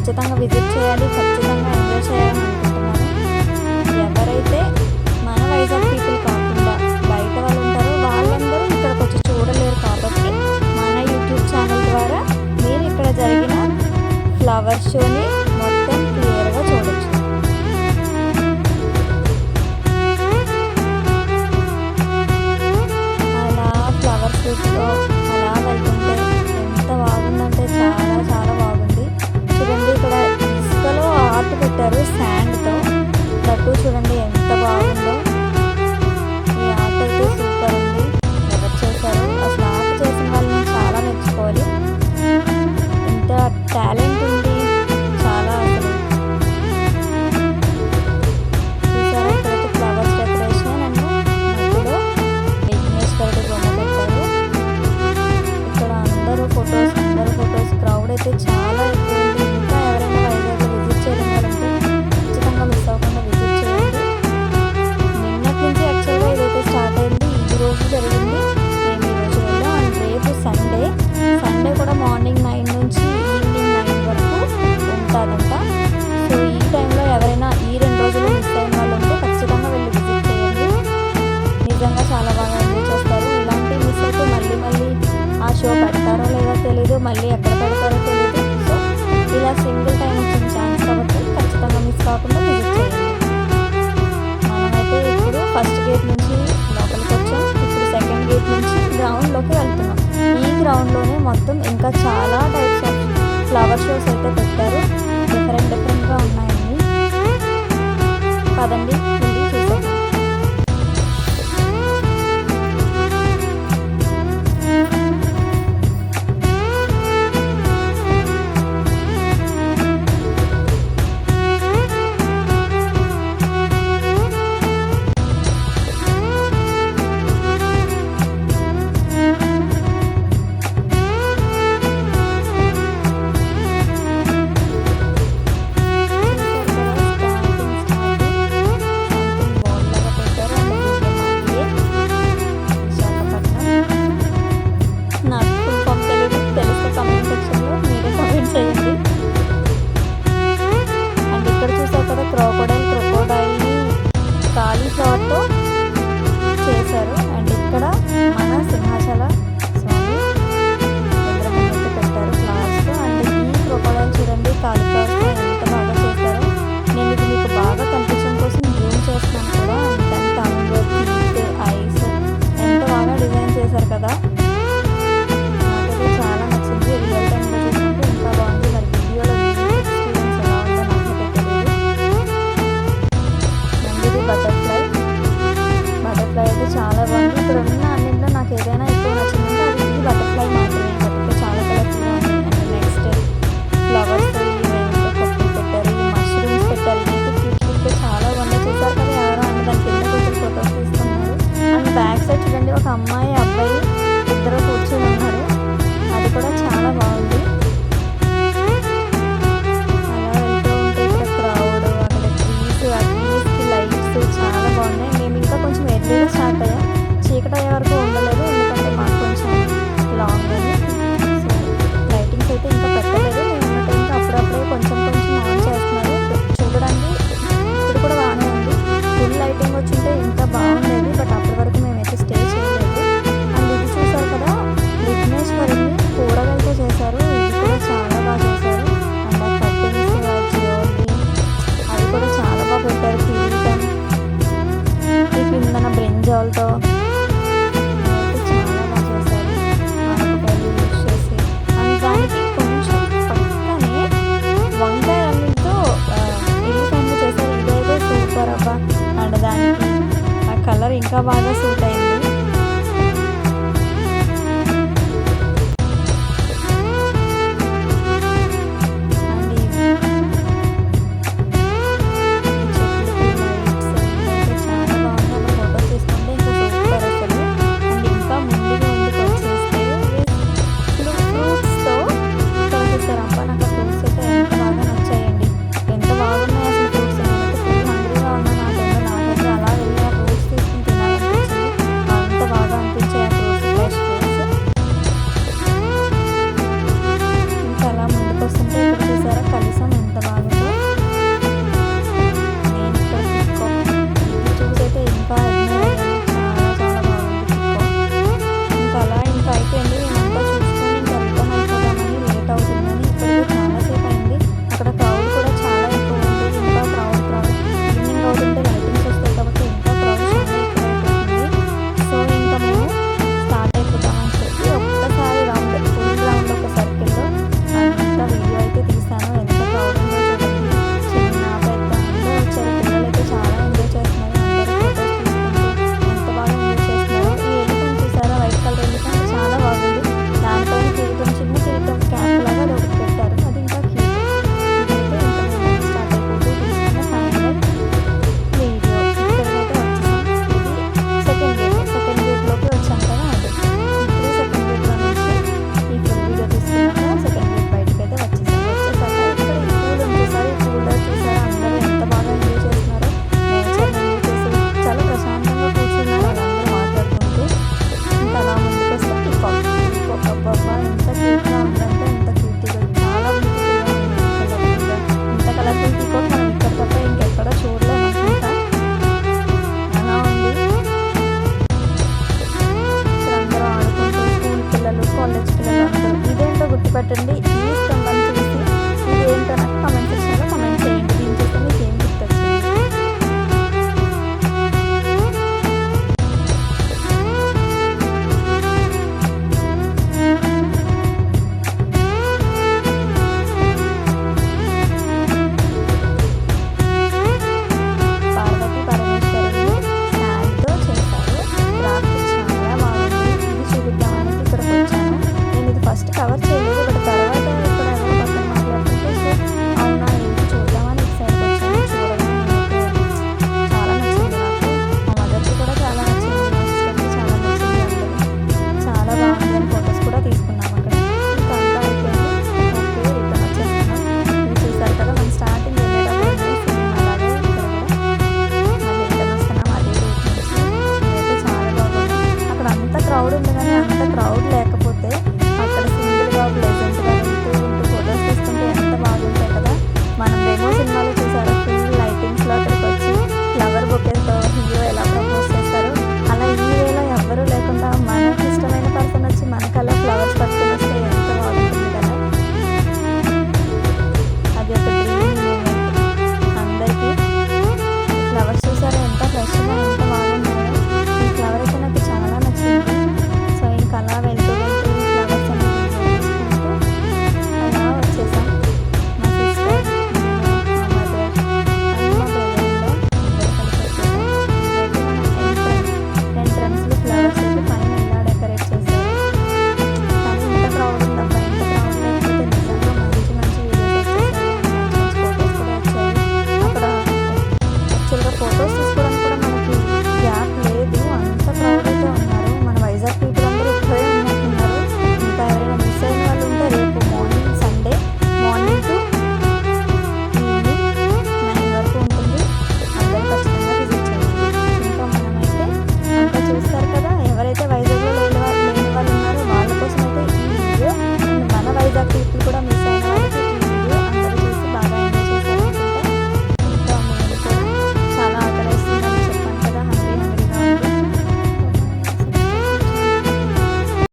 ఖచ్చితంగా విజిట్ చేయాలి, ఖచ్చితంగా ఎంజాయ్ చేయాలని అనుకుంటున్నాను. ఎవరైతే మన వైజాగ్ పీపుల్ కాకుండా బయట వాళ్ళు ఉంటారో వాళ్ళందరూ ఇక్కడికి వచ్చి చూడలేరు కాబట్టి మన యూట్యూబ్ ఛానల్ ద్వారా మీరు ఇక్కడ జరిగిన ఫ్లవర్ షోని మొత్తం క్లియర్గా చూడొచ్చు. అలా ఫ్లవర్ షూట్లో అలా వెళ్తుంటే ఎంత బాగుందంటే చాలా చాలా బాగుంది. చూడండి, ఇక్కడ ఇసుకలో ఆర్ట్ పెట్టారు శాండ్తో. దట్టు చూడండి ఎంత బాగుందో. ఈ ఆర్ట్ అయితే సూపర్ ఉంది. ఎవరు చేశారు? అసలు ఆర్ట్ చేసిన వాళ్ళని చాలా మెచ్చుకోవాలి. ఇంత టాలెంట్ ఉంది చాలా అసలు. చూసారా, ఇక్కడైతే ఫ్లవర్స్ డెకరేషన్ అండ్ మధ్యలో విఘ్నేశ్వరుడి బొమ్మ పెట్టారు. ఇక్కడ అందరూ ఫొటోస్ క్రౌడ్ అయితే చాలా ఎక్కువ ఉంది. ఇంకా ఎవరైనా వైజాగ్లో విజిట్ చేయడం వాళ్ళంటే ఖచ్చితంగా మిస్ అవ్వకుండా విజిట్ చేయండి. నిన్నటి నుంచి యాక్చువల్గా ఇదైతే స్టార్ట్ అయింది. ఈ రోజు జరిగింది. మేము ఈరోజు వెళ్ళాం. అండ్ రేపు సండే కూడా మార్నింగ్ 9 నుంచి ఈవినింగ్ 9 వరకు ఉంటుందంట. సో ఈ టైంలో ఎవరైనా ఈ 2 రోజులు మిస్ అయిన వాళ్ళు ఉంటే ఖచ్చితంగా వెళ్ళి విజిట్ చేయండి. నిజంగా చాలా బాగా ఎంజాయ్ చేస్తారు. ఇలాంటి మిస్ అయితే మళ్ళీ ఆ షో పెడతారో లేదో తెలీదు, మళ్ళీ ఎక్కడ పెడతారో తెలీదు. సో ఇలా సింగిల్ టైం వచ్చిన ఛాన్స్ కాబట్టి ఖచ్చితంగా మిస్ కాకుండా విజిట్ చేయండి. మనమైతే ఇప్పుడు ఫస్ట్ గేట్ నుంచి లోపలికి వచ్చాం. ఇప్పుడు సెకండ్ గేట్ నుంచి గ్రౌండ్లోకి వెళ్తున్నాం. ఈ గ్రౌండ్లోనే మొత్తం ఇంకా చాలా టైప్స్ ఆఫ్ ఫ్లవర్ షోస్ అయితే పెట్టారు. డిఫరెంట్గా ఉన్నాయండి. పదండి వెళ్ళి చూసేద్దాం. క్రొకోడైల్ని కాలీఫ్లవర్తో చేశారు. అండ్ ఇక్కడ మన సింహాచల స్వామి విగ్రహం అయితే పెట్టారు ఫ్లవర్స్తో. అండ్ ఈ క్రొకోడైల్ చూడండి కాలీఫ్లవర్స్తో ఎంత బాగా చేశారో. నేను ఇది మీకు బాగా కనిపించడం కోసం జూమ్ చేస్తున్నాను కూడా. అండ్ టంగ్, టీత్, ఐస్ ఎంత బాగా డిజైన్ చేశారు కదా. నాకైతే చాలా నచ్చింది. రియల్ టైంలో చూసినట్టు ఇంకా బాగుంది. మరి వీడియోలో ఎక్స్పీరియన్స్ ఎలా ఉందో నాకైతే తెలియదు. ఇది బటర్ఫ్లై అయితే చాలా బాగుంది. ఇక్కడ ఉన్న అన్నింటిలో నాకు ఏదైనా ఎక్కువ నచ్చిందంటే అది ఈ బటర్ఫ్లై మాత్రమే. బటర్ఫ్లై చాలా కలర్ఫుల్గా ఉంది. అండ్ నెక్స్ట్ ఫ్లవర్స్తో కప్పులు పెట్టారు, ఈ మష్రూమ్స్ పెట్టారు. ఇదైతే క్యూట్గా చాలా బాగున్నాయి. చూసారు కదా ఎవరో అన్న దాని కింద కూర్చొని ఫొటోస్ తీసుకున్నారు. అండ్ బ్యాక్ సైడ్ చూడండి ఒక అమ్మాయి అబ్బాయి ఇద్దరు కూర్చొని ఉన్నారు. అది కూడా చాలా బాగుంది. అలా వెళ్తూ ఉంటే ఇక్కడ క్రౌడ్, అక్కడ ట్రీస్, ఆ ట్రీస్కి లైట్స్ చాలా బాగున్నాయి. మేము ఇంకా కొంచెం ఎర్లీగా స్టార్ట్ అయ్యాం. చీకటి అయ్యే వరకు ఉండలేదు, ఎందుకంటే మాకు కొంచెం లాంగ్ అని. సో లైటింగ్స్ అయితే ఇంకా పెట్టలేదు. మేము ఉన్న టైంకి అప్పుడప్పుడే కొంచెం ఆన్ చేస్తున్నారు. చూడడానికి ఇప్పుడు కూడా బాగానే ఉంది. ఫుల్ లైటింగ్ వచ్చింటే ఇంకా బాగుండేది. బట్ అప్పటి వరకు మేమైతే స్టే చేయలేదు. అండ్ ఇది చూసారు కదా, విఘ్నేశ్వరుని కూరగాయలతో చేశారు. ఇది కూడా చాలా బాగా చేశారు. అండ్ ఆ కట్టింగ్స్, ఆ జ్యువెలరీ అవి కూడా చాలా బాగా పెట్టారు. కిరీటం, ఈ కిందన బ్రింజాల్తో అయితే చాలా బాగా చేశారు. ఆనపకాయలు యూజ్ చేసి. అండ్ దానికి కొంచెం పక్కనే వంకాయ అన్నిటితో ఎలిఫెంట్ చేశారు. ఇదైతే సూపర్ అబ్బా. అండ్ దానికి ఆ కలర్ ఇంకా బాగా సూట్ అయింది. గుర్తుపట్టండి. ఈ స్తంభం చూసి ఇది ఏంటో నాకు కామెంట్ సెక్షన్లో కామెంట్ చేయండి. దీన్ని చూస్తే మీకు ఏం గుర్తొచ్చింది? పార్వతీ పరమేశ్వరులు శాండ్తో చేశారు. క్రాఫ్ట్ చాలా బాగుంది. ఇది చూపిద్దామని ఇక్కడికి వచ్చాను. నేను ఇది ఫస్ట్ కవర్ చేయలేదు.